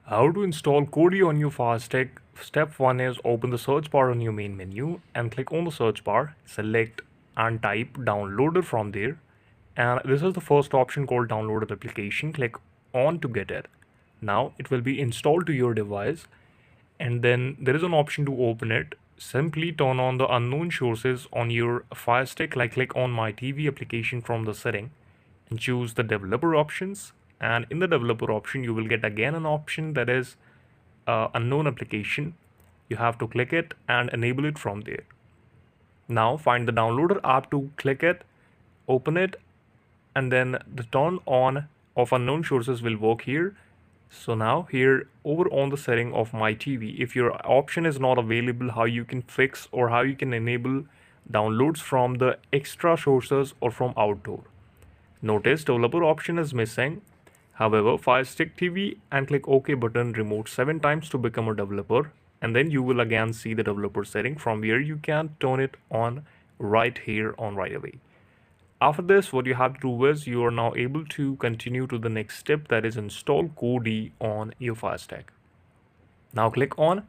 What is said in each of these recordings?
How to install Kodi on your firestick? Step 1 is open the search bar on your main menu and click on the search bar, select and type downloader from there. And this is the first option called downloaded application. Click on to get it. Now it will be installed to your device, and then there is an option to open it. Simply turn on the unknown sources on your firestick, like click on my TV application from the setting and choose the developer options. And in the developer option you will get again an option that is unknown application. You have to click it and enable it from there. Now find the downloader app to click it, open it, and then the turn on of unknown sources will work here. So now here over on the setting of my TV, if your option is not available, how you can fix or how you can enable downloads from the extra sources or from outdoor. Notice developer option is missing. However, firestick TV and click OK button remote 7 times to become a developer, and then you will again see the developer setting from where you can turn it on right here on right away. After this, what you have to do is you are now able to continue to the next step, that is install kodi on your firestick. Now click on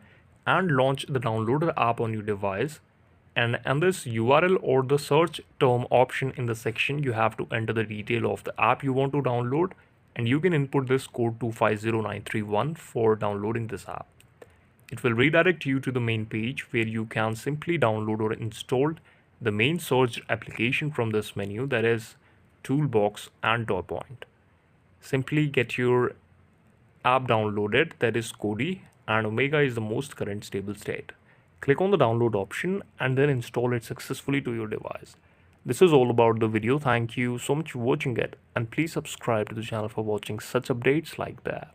and launch the downloader app on your device, and in this URL or the search term option in the section you have to enter the detail of the app you want to download, and you can input this code 250931 for downloading this app. It will redirect you to the main page where you can simply download or install the main search application from this menu, that is toolbox and dot point. Simply get your app downloaded, that is kodi, and Omega is the most current stable state. Click on the download option and then install it successfully to your device. This is all about the video. Thank you so much for watching it, and please subscribe to the channel for watching such updates like that.